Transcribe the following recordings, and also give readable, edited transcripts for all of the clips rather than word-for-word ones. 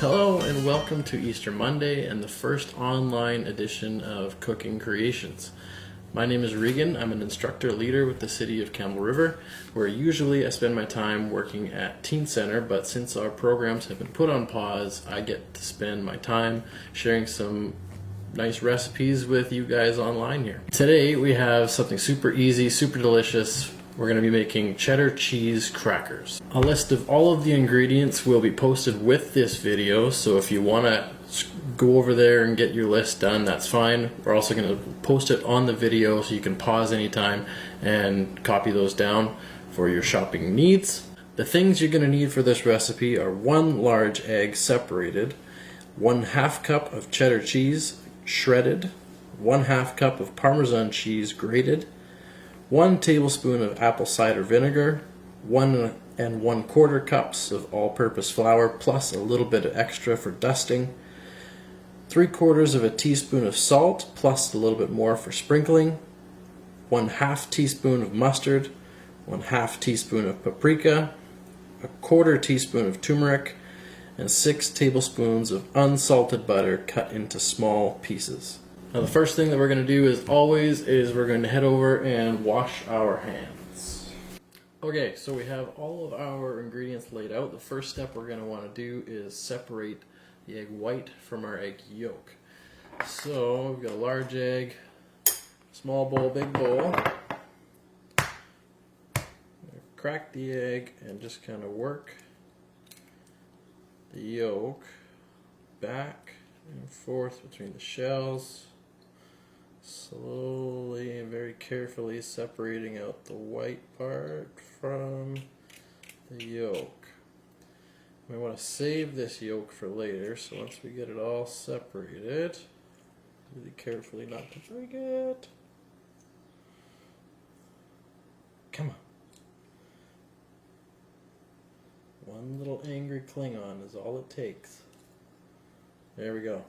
Hello and welcome to Easter Monday and the first online edition of Cooking Creations. My name is Reigan. I'm an instructor leader with the City of Campbell River, where usually I spend my time working at Teen Center, but since our programs have been put on pause, I get to spend my time sharing some nice recipes with you guys online here. Today we have something super easy, super delicious. We're going to be making cheddar cheese crackers. A list of all of the ingredients will be posted with this video, so if you want to go over there and get your list done, that's fine. We're also going to post it on the video so you can pause anytime and copy those down for your shopping needs. The things you're going to need for this recipe are 1 large egg separated, 1/2 cup of cheddar cheese shredded, 1/2 cup of Parmesan cheese grated, 1 tablespoon of apple cider vinegar, 1 1/4 cups of all-purpose flour plus a little bit of extra for dusting, 3/4 of a teaspoon of salt plus a little bit more for sprinkling, 1/2 teaspoon of mustard, 1/2 teaspoon of paprika, 1/4 teaspoon of turmeric, and 6 tablespoons of unsalted butter cut into small pieces. Now the first thing that we're going to do as always is we're going to head over and wash our hands. Okay, so we have all of our ingredients laid out. The first step we're going to want to do is separate the egg white from our egg yolk. So we've got a large egg, small bowl, big bowl. Crack the egg and just kind of work the yolk back and forth between the shells, slowly and very carefully separating out the white part from the yolk. We want to save this yolk for later, so once we get it all separated, really carefully not to break it. Come on. One little angry Klingon is all it takes. There we go.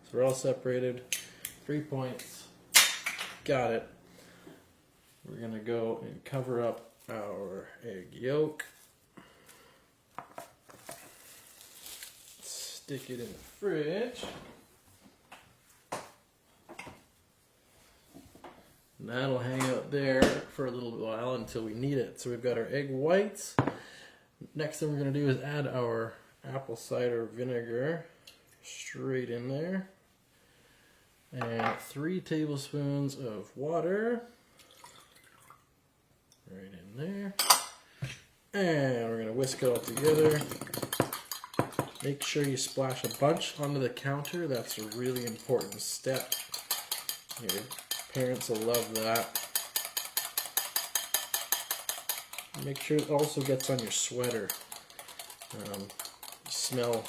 So we're all separated. 3 points. Got it. We're going to go and cover up our egg yolk. Stick it in the fridge. And that'll hang out there for a little while until we need it. So we've got our egg whites. Next thing we're going to do is add our apple cider vinegar straight in there. And 3 tablespoons of water right in there. And we're going to whisk it all together. Make sure you splash a bunch onto the counter. That's a really important step. Your parents will love that. Make sure it also gets on your sweater. Smell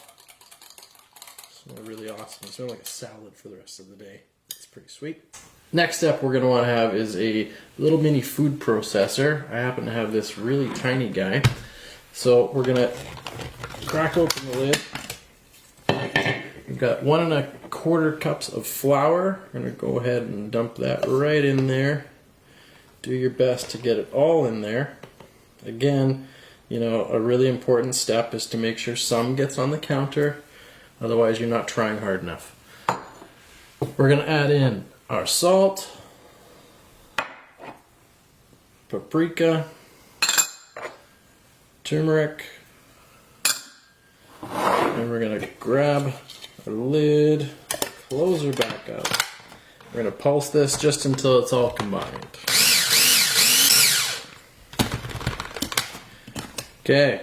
really awesome. You smell like a salad for the rest of the day. It's pretty sweet. Next step we're going to want to have is a little mini food processor. I happen to have this really tiny guy. So we're going to crack open the lid. We've got 1 1/4 cups of flour. We're going to go ahead and dump that right in there. Do your best to get it all in there. Again, you know, a really important step is to make sure some gets on the counter. Otherwise, you're not trying hard enough. We're going to add in our salt, paprika, turmeric, and we're going to grab our lid, close her back up. We're going to pulse this just until it's all combined. Okay,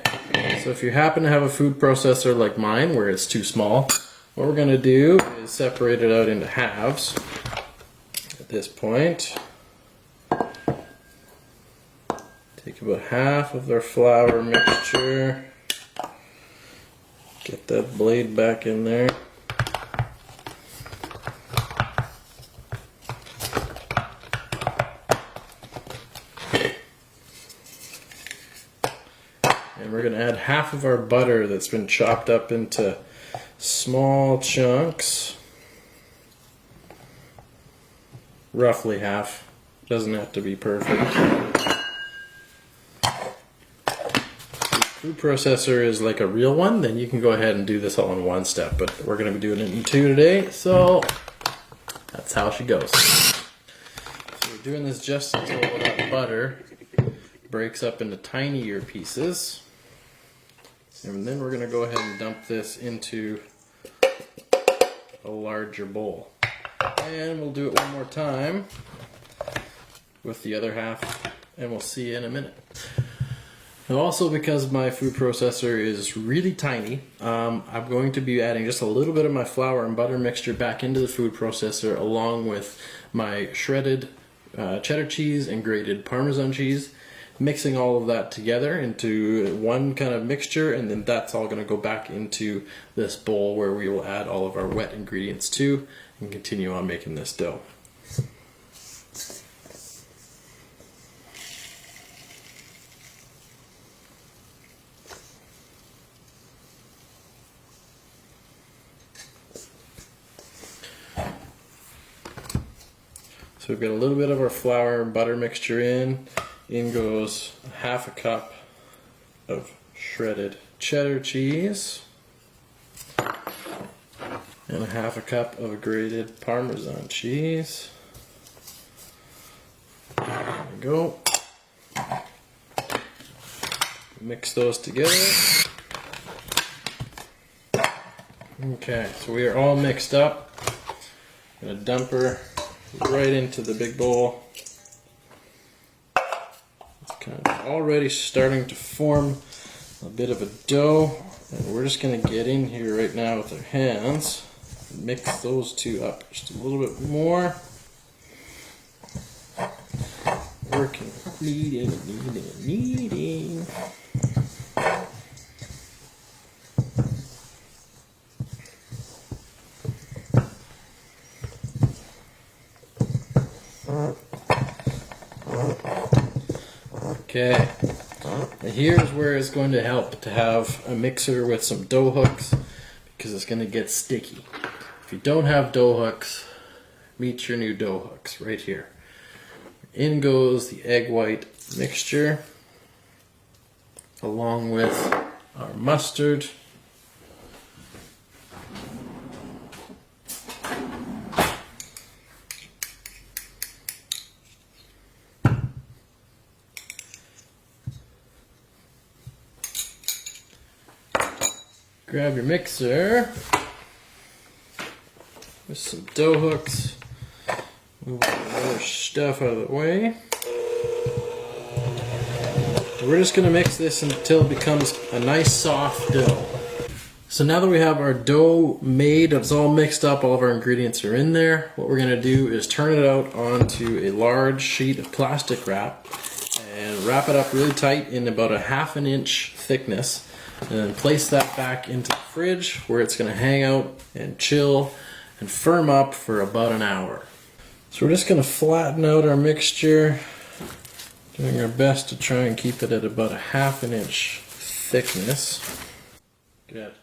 so if you happen to have a food processor like mine where it's too small, what we're going to do is separate it out into halves at this point. Take about half of our flour mixture, get that blade back in there. And we're going to add half of our butter that's been chopped up into small chunks. Roughly half. Doesn't have to be perfect. food processor is like a real one, then you can go ahead and do this all in one step, but we're going to be doing it in two today, so that's how she goes. So we're doing this just until that butter breaks up into tinier pieces. And then we're going to go ahead and dump this into a larger bowl. And we'll do it one more time with the other half, and we'll see you in a minute. Now also, because my food processor is really tiny, I'm going to be adding just a little bit of my flour and butter mixture back into the food processor along with my shredded cheddar cheese and grated Parmesan cheese, mixing all of that together into one kind of mixture, and then that's all going to go back into this bowl where we will add all of our wet ingredients to and continue on making this dough. So we've got a little bit of our flour and butter mixture in. In goes half a cup of shredded cheddar cheese and a half a cup of grated Parmesan cheese. There we go. Mix those together. Okay, so we are all mixed up. I'm gonna dump her right into the big bowl. It's kind of already starting to form a bit of a dough, and we're just going to get in here right now with our hands and mix those two up just a little bit more. Working, kneading. Okay, now here's where it's going to help to have a mixer with some dough hooks, because it's going to get sticky. If you don't have dough hooks, meet your new dough hooks right here. In goes the egg white mixture along with our mustard. Grab your mixer with some dough hooks, move the other stuff out of the way. We're just going to mix this until it becomes a nice soft dough. So now that we have our dough made, it's all mixed up, all of our ingredients are in there, what we're going to do is turn it out onto a large sheet of plastic wrap and wrap it up really tight in about a ½ inch thickness. And then place that back into the fridge where it's going to hang out and chill and firm up for about an hour. So we're just going to flatten out our mixture, doing our best to try and keep it at about a ½ inch thickness. Good.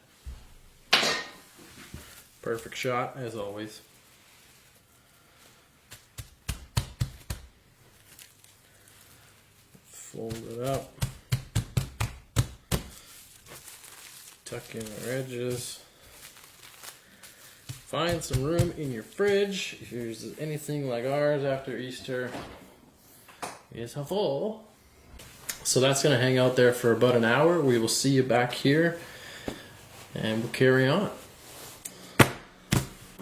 Perfect shot as always. Fold it up. Tuck in our edges. Find some room in your fridge. If yours is anything like ours after Easter, it's full. So that's going to hang out there for about an hour. We will see you back here and we'll carry on.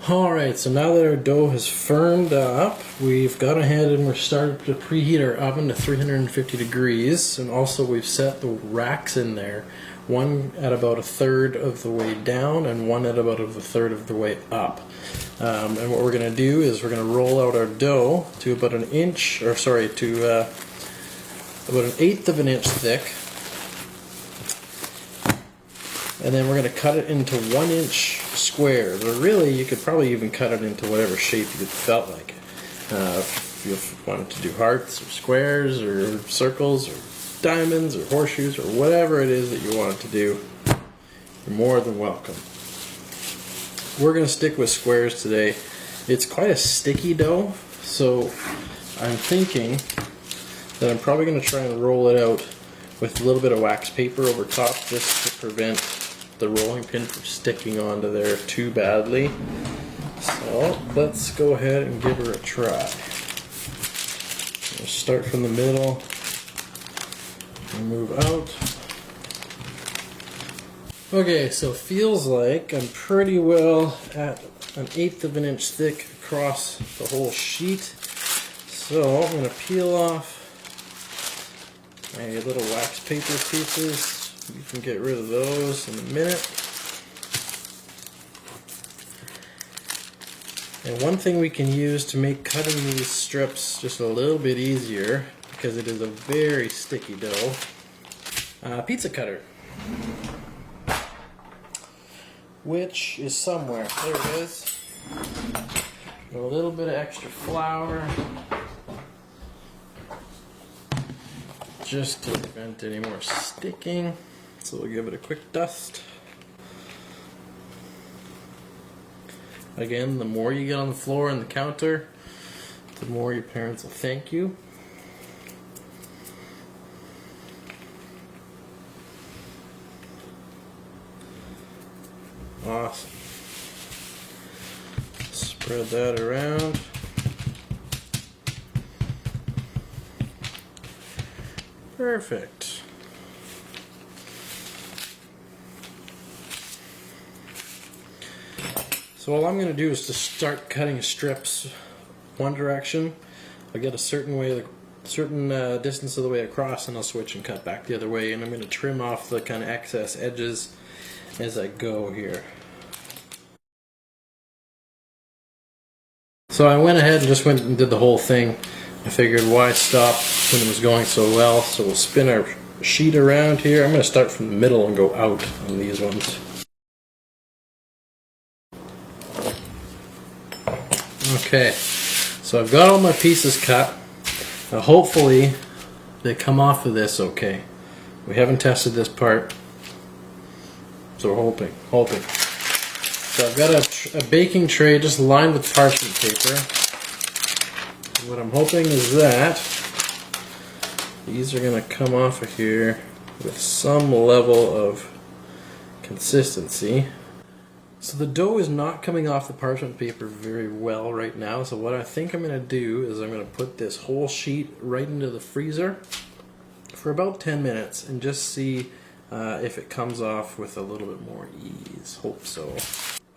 Alright, so now that our dough has firmed up, we've gone ahead and we're starting to preheat our oven to 350 degrees, and also we've set the racks in there, one at about 1/3 of the way down and one at about 1/3 of the way up. And what we're going to do is we're going to roll out our dough to about about 1/8 of an inch thick. And then we're going to cut it into 1-inch squares, or really you could probably even cut it into whatever shape you felt like. If you wanted to do hearts or squares or circles or diamonds or horseshoes or whatever it is that you wanted to do, you're more than welcome. We're going to stick with squares today. It's quite a sticky dough, so I'm thinking that I'm probably going to try and roll it out with a little bit of wax paper over top just to prevent the rolling pin from sticking onto there too badly. So let's go ahead and give her a try. We'll start from the middle and move out. Okay, so feels like I'm pretty well at an 1/8 of an inch thick across the whole sheet. So I'm going to peel off my little wax paper pieces. You can get rid of those in a minute. And one thing we can use to make cutting these strips just a little bit easier, because it is a very sticky dough, pizza cutter. Which is somewhere. There it is. A little bit of extra flour, just to prevent any more sticking. So we'll give it a quick dust. Again, the more you get on the floor and the counter, the more your parents will thank you. Awesome. Spread that around. Perfect. So all I'm going to do is to start cutting strips one direction. I'll get a certain distance of the way across, and I'll switch and cut back the other way. And I'm going to trim off the kind of excess edges as I go here. So I went ahead and just went and did the whole thing. I figured why stop when it was going so well. So we'll spin our sheet around here. I'm going to start from the middle and go out on these ones. Okay, so I've got all my pieces cut. Now hopefully they come off of this okay. We haven't tested this part, so we're hoping. So I've got a baking tray just lined with parchment paper. What I'm hoping is that these are going to come off of here with some level of consistency. So the dough is not coming off the parchment paper very well right now, so what I think I'm going to do is I'm going to put this whole sheet right into the freezer for about 10 minutes and just see if it comes off with a little bit more ease. Hope so.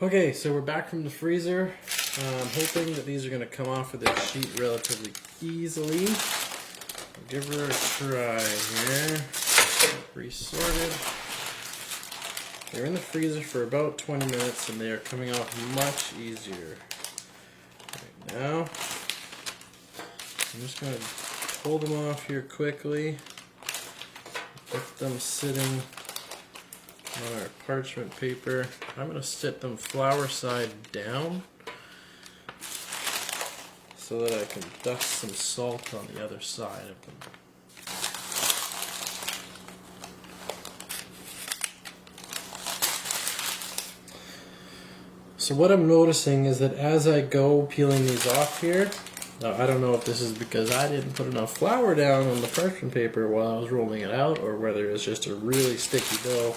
Okay, so we're back from the freezer. I'm hoping that these are going to come off of this sheet relatively easily. I'll give her a try here. Resorted. They're in the freezer for about 20 minutes and they are coming off much easier. Right now, I'm just going to pull them off here quickly. Get them sitting on our parchment paper. I'm going to sit them flour side down so that I can dust some salt on the other side of them. So what I'm noticing is that as I go peeling these off here, now I don't know if this is because I didn't put enough flour down on the parchment paper while I was rolling it out, or whether it's just a really sticky dough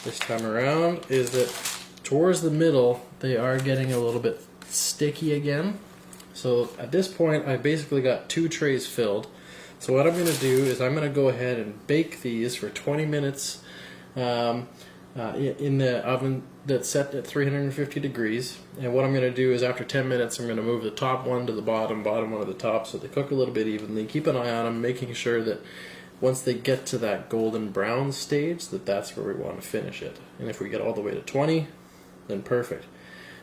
this time around, is that towards the middle they are getting a little bit sticky again. So at this point I basically got 2 trays filled. So what I'm going to do is I'm going to go ahead and bake these for 20 minutes in the oven that's set at 350 degrees. And what I'm going to do is after 10 minutes I'm going to move the top one to the bottom one to the top, so they cook a little bit evenly. Keep an eye on them, making sure that once they get to that golden brown stage, that's where we want to finish it. And if we get all the way to 20, then perfect.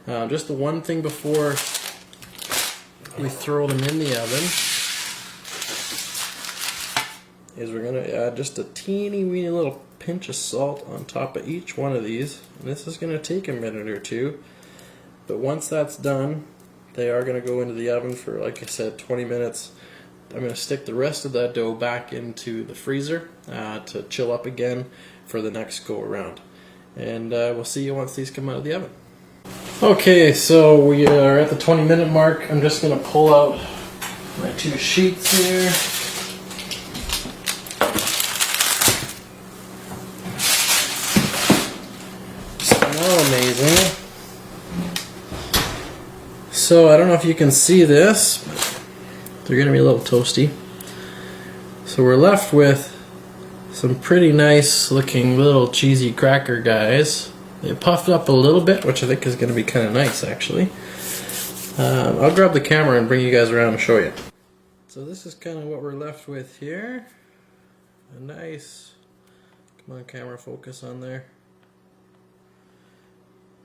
Just the one thing before we throw them in the oven is we're going to add just a teeny weeny little pinch of salt on top of each one of these. And this is going to take a minute or two, but once that's done, they are going to go into the oven for, like I said, 20 minutes. I'm going to stick the rest of that dough back into the freezer to chill up again for the next go around. And we'll see you once these come out of the oven. Okay, so we are at the 20-minute mark. I'm just going to pull out my 2 sheets here. So I don't know if you can see this, but they're gonna be a little toasty. So we're left with some pretty nice looking little cheesy cracker guys. They puffed up a little bit, which I think is gonna be kind of nice actually. I'll grab the camera and bring you guys around and show you. So this is kind of what we're left with here. A nice, come on camera, focus on there.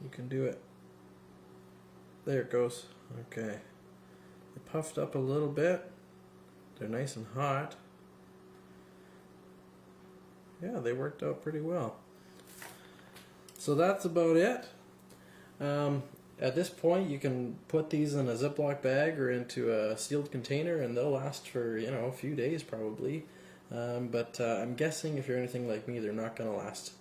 You can do it. There it goes. Okay. They puffed up a little bit. They're nice and hot. Yeah, they worked out pretty well. So that's about it. At this point, you can put these in a Ziploc bag or into a sealed container, and they'll last for, you know, a few days probably. But I'm guessing if you're anything like me, they're not going to last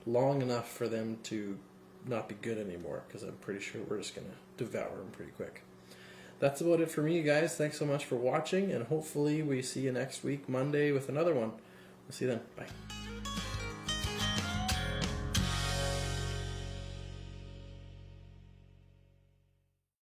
long enough for them to not be good anymore, because I'm pretty sure we're just going to devour them pretty quick. That's about it for me, guys. Thanks so much for watching, and hopefully we see you next week, Monday, with another one. We'll see you then. Bye.